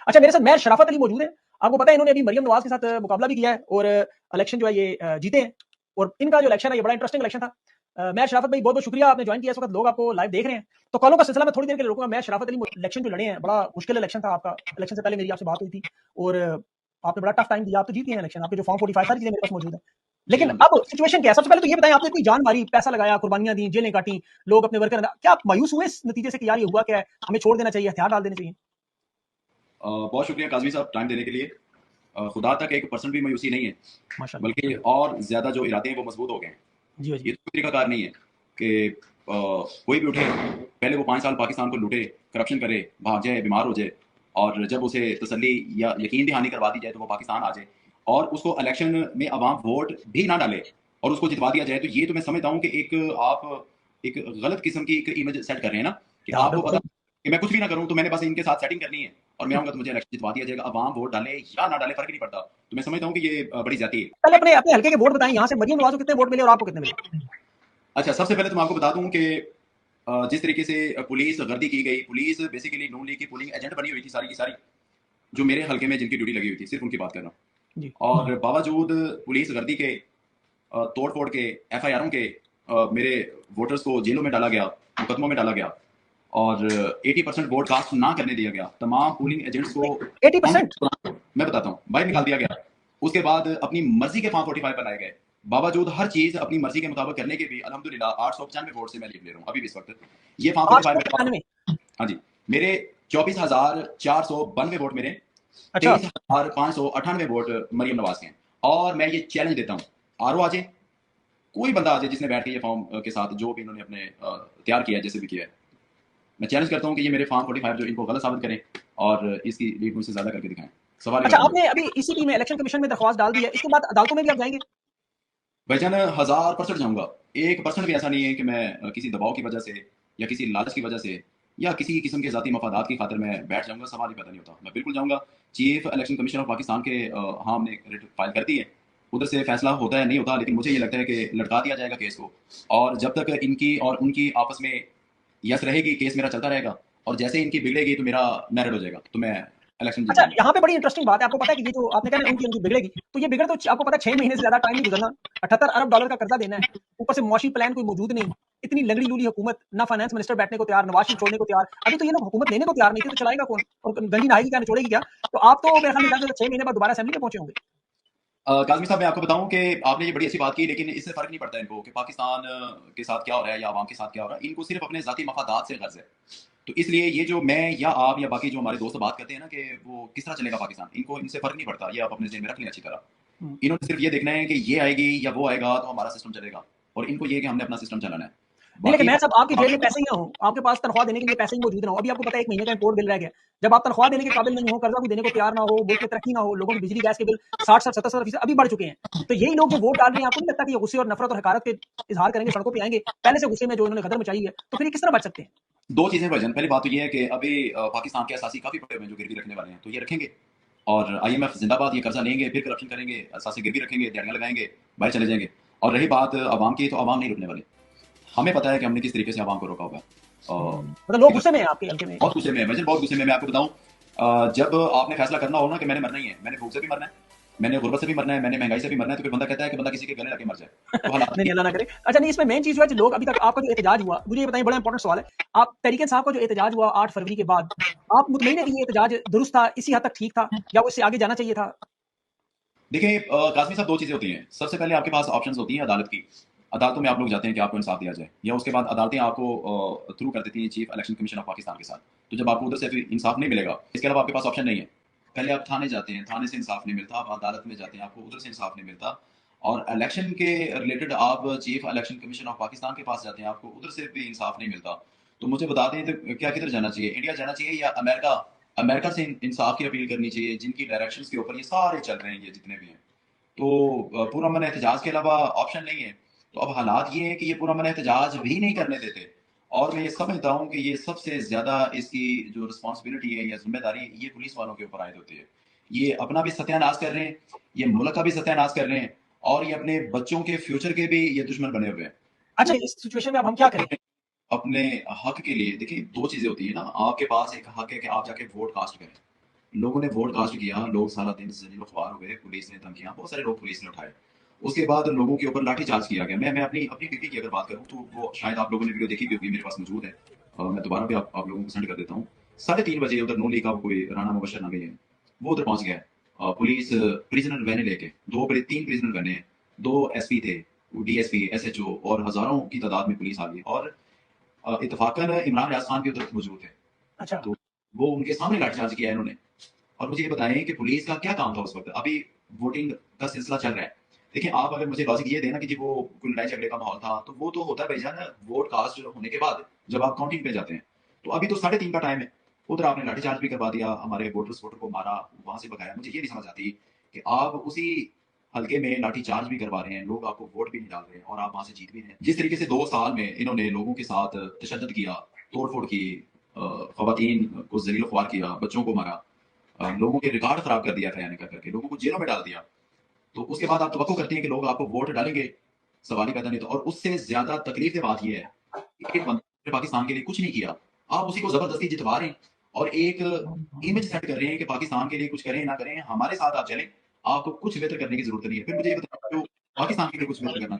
अच्छा, मेरे साथ महर शराफत अली मौजूद है। आपको पता है इन्होंने अभी मरियम नवाज के साथ मुकाबला भी किया है और इलेक्शन जो है ये जीते हैं और इनका जो इलेक्शन है ये बड़ा इंटरेस्टिंग इलेक्शन था। महर शराफत भाई बहुत बहुत शुक्रिया, आपने ज्वाइन किया। इस वक्त लोग आपको लाइव देख रहे हैं, तो कॉलों का सिलसिला मैं थोड़ी देर के लिए रोकूंगा। महर शराफत अली इलेक्शन जो लड़े हैं, बड़ा मुश्किल इलेक्शन था आपका। इलेक्शन से पहले मेरी आपसे बात हुई थी और आपने बड़ा टफ टाइम दिया। आप तो जीत गए हैं इलेक्शन, आपके जो फॉर्म 45 सारी चीजें मेरे पास मौजूद है। जी लेकिन अब सिचुएशन क्या है? सबसे पहले तो ये बताएं, आपने कोई जान मारी, पैसा लगाया, कुर्बानियां दी, जेलें काटी, लोग अपने वर्कर, क्या आप मायूस हुए इस नतीजे से कि यार ये हुआ क्या है, हमें छोड़ देना चाहिए, हथियार डाल देने चाहिए? बहुत शुक्रिया काजमी साहब टाइम देने के लिए। खुदा तक 1% भी मायूसी नहीं है, माशाल्लाह। बल्कि और ज्यादा जो इरादे हैं वो मजबूत हो गए हैं। जी ये जी। तो तरीका कार नहीं है कि कोई भी उठे, पहले वो 5 साल पाकिस्तान को लूटे, करप्शन करे, भाग जाए, बीमार हो जाए, और जब उसे तसल्ली या यकीन दहानी करवा दी जाए तो वो पाकिस्तान आ जाए, और उसको इलेक्शन में अवाम वोट भी ना डाले और उसको जितवा दिया जाए। तो ये तो मैं समझता हूँ कि आप एक गलत किस्म की एक इमेज सेट कर रहे हैं ना, कि हाँ आपको बिल्कुल पता सही। कि मैं कुछ भी ना करूँ तो मैंने बस इनके साथ सेटिंग करनी है और मैं आऊंगा तो मुझे इलेक्शन जितवा दिया जाएगा। अवाम वोट डाले या ना डाले फर्क ही नहीं पड़ता। तो मैं समझता हूँ कि ये बड़ी ज्यादती है। पहले अपने अपने हल्के के वोट बताएं, यहाँ से मरियम नवाज को कितने वोट मिले और आपको कितने मिले? अच्छा, सबसे पहले तो मैं आपको बता दूं कि जिस तरीके से पुलिस गर्दी की गई, पुलिस बेसिकली नून लीग की पोलिंग एजेंट बनी हुई थी सारी की सारी, जो मेरे हल्के में जिनकी ड्यूटी लगी हुई थी, सिर्फ उनकी बात कर रहा हूँ। जी और बावजूद पुलिस गर्दी के, तोड़ फोड़ के, FIR के, मेरे वोटर्स को जेलों में डाला गया, मुकदमों में डाला गया, और 80% वोट कास्ट ना करने दिया गया। तमाम पोलिंग एजेंट्स को 80%? मैं बताता हूँ बाहर निकाल दिया गया। उसके बाद अपनी मर्जी के फॉर्म 45 बनाए गए। बावजूद हर चीज अपनी मर्जी के मुताबिक करने के भी अल्हम्दुलिल्लाह 895 वोट से मैं लीड ले रहा हूँ अभी भी इस वक्त। ये फॉर्म 45 मेरे पास। 895? हाँ जी, मेरे 24,492 वोट मेरे, अच्छा। 23,598 वोट मरियम नवाज के हैं। और मैं ये चैलेंज देता हूँ, RO आ जाए, कोई बंदा आ जाए जिसने बैठ के ये फॉर्म के साथ जो भी इन्होंने अपने तैयार किया है, जैसे भी किया है, मैं चैलेंज करता हूँ कि ये मेरे फॉर्म 45 जो इनको गलत साबित करें और इसकी लीड मुझसे ज्यादा करके दिखाएं। सवाल ही अच्छा, खत्म हो आपने अभी ECB में, इलेक्शन कमीशन में दरख्वास्त डाल दी है, इसके बाद अदालतों में भी आप जाएंगे? भाईजान 1000% जाऊंगा। 1% भी ऐसा नहीं है कि मैं किसी दबाव की वजह से या किसी लालच की वजह से या किसी किस्म के जाती मफादात की खातिर मैं बैठ जाऊंगा, सवाल ही पैदा नहीं होता। मैं बिल्कुल जाऊंगा। Chief election commission of Pakistan के हाँ, हमने रिट फाइल कर दी है, उधर से फैसला होता है नहीं होता, लेकिन मुझे ये लगता है कि लटका दिया जाएगा केस को। और जब तक इनकी और उनकी आपस में यस रहेगी, केस मेरा चलता रहेगा, और जैसे इनकी बिगड़ेगी तो मेरा मेरिट हो जाएगा, तो मैं इलेक्शन जीत अच्छा, जाऊंगा। यहाँ पे बड़ी इंटरेस्टिंग बात है। आपको पता है कि ये जो आपने कहा ना उनकी उनकी बिगड़ेगी, तो ये बिगड़ तो आपको पता है 6 महीने से ज्यादा टाइम नहीं गुजरना। 78 अरब डॉलर का कर्जा देना है, ऊपर से मुआशी प्लान कोई मौजूद नहीं, इतनी लंगड़ी लूली हुकूमत, ना फाइनेंस मिनिस्टर बैठने को तैयार, नवाज शरीफ छोड़ने को तैयार। अभी तो ये लोग हुकूमत लेने को तैयार नहीं थे, तो चलाएगा कौन? और गंजी नहाएगी क्या, छोड़ेगी क्या? तो आप तो मेरे ख्याल में 6 महीने बाद दोबारा असेंबली में पहुंचे होंगे। काज़मी साहब, मैं आपको बताऊं कि आपने ये बड़ी अच्छी बात की, लेकिन इससे फ़र्क नहीं पड़ता इनको कि पाकिस्तान के साथ क्या हो रहा है या आवाम के साथ क्या हो रहा है। इनको सिर्फ अपने ज़ाती मफादात से गर्ज है। तो इसलिए ये जो मैं या आप या बाकी जो हमारे दोस्त बात करते हैं ना कि वो किस तरह चलेगा पाकिस्तान, इनको इनसे फ़र्क नहीं पड़ता। ये आप अपने ज़हन में रख लें अच्छी तरह। हम्म। इन्होंने सिर्फ ये देखना है कि ये आएगी या वो आएगा तो हमारा सिस्टम चलेगा, और इनको ये है कि हमने अपना सिस्टम चलाना है। नहीं, लेकिन बाकी मैं सब आपकी जेब में पैसे ही ना हो, आपके पास तनख्वाह देने के लिए पैसे ही मौजूद ना हो। अभी आपको पता है 1 महीने का इम्पोर्ट बिल रह गया। जब आप तनख्वाह देने के काबिल नहीं हो, कर्जा भी देने को तैयार ना हो, मुल्क में तरक्की ना हो, लोगों की बिजली गैस के बिल 60 70 70% अभी बढ़ चुके हैं, तो यही लोग जो वोट डाल रहे हैं, आपको नहीं लगता कि ये गुस्से और नफरत और हकारत के इजहार करेंगे, सड़कों पे आएंगे पहले से गुस्से में, जो इन्होंने गदर मचाई है, तो फिर ये किस तरह बच सकते हैं? दो चीज़ें भाईजान, पहली बात तो ये है कि अभी पाकिस्तान के असासी काफ़ी पड़े हुए हैं जो गिरवी रखने वाले हैं, तो ये रखेंगे। और IMF जिंदाबाद, ये कर्जा लेंगे, फिर करप्शन करेंगे, असासे गिरवी रखेंगे, दिहाड़ियां लगाएंगे, बाहर चले जाएंगे। और रही बात आवाम की, तो आवाम नहीं रुकने वाले। हमें पता है कि हमने किस तरीके से आवाम को रोका हुआ है। मतलब लोग गुस्से में हैं आपके हल्के में? बहुत गुस्से में है भाईजान, बहुत गुस्से में। मैं आपको बताऊं, जब आपने फैसला करना हो ना कि मैंने मरना ही है, मैंने भूख से भी मरना है, मैंने गुर्बत से भी मरना है, मैंने महंगाई से भी मरना है, तो फिर बंदा कहता है कि बंदा किसी के गले लगे मर जाए। तो हालात नहीं नहीं, अल्लाह ना करे। अच्छा, नहीं, इसमें मेन चीज जो है, लोग अभी तक आपका जो एहतजाज हुआ, मुझे ये बताइए, बड़ा इंपॉर्टेंट सवाल है। आप तहरीक इंसाफ का जो एहतजाज हुआ 8 फरवरी के बाद, आप मुतमईन है कि ये एहतजाज दुरुस्त था, इसी हद तक ठीक था, या वो इससे आगे जाना चाहिए था? देखिए काजमी साहब, दो चीजें होती हैं। सबसे पहले आपके पास ऑप्शंस होती हैं अदालत की। अदालतों में आप लोग जाते हैं कि आपको इंसाफ दिया जाए, या उसके बाद अदालतें आपको थ्रू कर देती हैं chief election commission of Pakistan के साथ। तो जब आपको उधर से फिर इंसाफ नहीं मिलेगा, इसके अलावा आपके पास ऑप्शन नहीं है। पहले आप थाने जाते हैं, थाने से इंसाफ नहीं मिलता, आप अदालत में जाते हैं, आपको उधर से इंसाफ नहीं मिलता, और इलेक्शन के रिलेटेड आप chief election commission of Pakistan के पास जाते हैं, आपको उधर से भी इंसाफ नहीं मिलता। तो मुझे बता दें, तो क्या किधर जाना चाहिए? इंडिया जाना चाहिए या अमेरिका? अमेरिका से इंसाफ की अपील करनी चाहिए, जिनकी डायरेक्शंस के ऊपर ये सारे चल रहे हैं, ये जितने भी हैं। तो पूरा मन एहतजाज के अलावा ऑप्शन नहीं है। तो अब हालात ये है कि ये पूरा मन एहतजाज भी नहीं करने देते, और मैं ये समझता हूँ कि ये सबसे ज्यादा इसकी जो रिस्पॉन्सिबिलिटी है या जिम्मेदारी, ये पुलिस वालों के ऊपर आयद होती है। ये अपना भी सत्यानाश कर रहे हैं, ये मुल्क का भी सत्यानाश कर रहे हैं, और ये अपने बच्चों के फ्यूचर के भी ये दुश्मन बने हुए हैं। अच्छा, इस सिचुएशन में अब हम क्या करें? अपने हक के लिए देखिए, दो चीजें होती है ना, आपके पास एक हक है कि आप जाके वोट कास्ट करें, लोगों ने वोट कास्ट किया, लोग सारा दिन जलील ख्वार हुए, पुलिस ने धमकियाँ, बहुत सारे लोग पुलिस ने उठाए। उसके बाद लोगों के ऊपर लाठीचार्ज किया गया। मैं अपनी अपनी बीवी की अगर बात करूँ तो वो शायद आप लोगों ने वीडियो देखी भी होगी, मेरे पास मौजूद है। मैं दोबारा भी आप लोगों को सेंड कर देता हूँ। 3:30 बजे उधर नून लीग का कोई राणा मुबशर नामी है, वो उधर पहुँच गया है। पुलिस प्रिजनर वैनें लेके 3 प्रिजनर वैनें, 2 एसपी थे, डीएसपी, एसएचओ और हज़ारों की तादाद में पुलिस आ गई और इत्तेफाकन इमरान रियाज खान भी उधर मौजूद थे। अच्छा। तो वो उनके सामने लाठीचार्ज किया इन्होंने। और मुझे ये बताएं कि पुलिस का क्या काम था उस वक्त? अभी वोटिंग का सिलसिला चल रहा है। देखिए, आप अगर मुझे लॉजिक ये देना कि जी वो कोई लड़ाई झगड़े का माहौल था, तो वो तो होता है भाईजान वोट कास्ट होने के बाद, जब आप काउंटिंग पे जाते हैं। तो अभी तो 3:30 का टाइम है, उधर आपने लाठीचार्ज भी करवा दिया, हमारे वोटर को मारा, वहां से भगाया। मुझे ये नहीं समझ आती कि आप उसी हल्के में लाठीचार्ज भी करवा रहे हैं, लोग आपको वोट भी नहीं डाल रहे हैं और आप वहां से जीत भी रहे हैं। जिस तरीके से 2 साल में इन्होंने लोगों के साथ तशद्दुद किया, तोड़-फोड़ की, खवातीन को जलील ख्वार किया, बच्चों को मारा, लोगों के रिकॉर्ड खराब कर दिया खयाने करके, लोगों को जेलों में डाल दिया। तो उसके बाद आप तवक्को करते हैं कि लोग आपको वोट डालेंगे, सवाल ही पैदा नहीं होता। और उससे ज्यादा तकलीफ बात यह है कि एक बंदे ने पाकिस्तान के लिए कुछ नहीं किया, आप उसी को जबरदस्ती जितवा रहे हैं और एक इमेज सेट कर रहे हैं कि पाकिस्तान के लिए कुछ करें ना करें, हमारे साथ आप चलें, आपको कुछ बेहतर करने की जरूरत नहीं है। फिर मुझे ये बताइए, जो पाकिस्तान के लिए कुछ बेहतर करना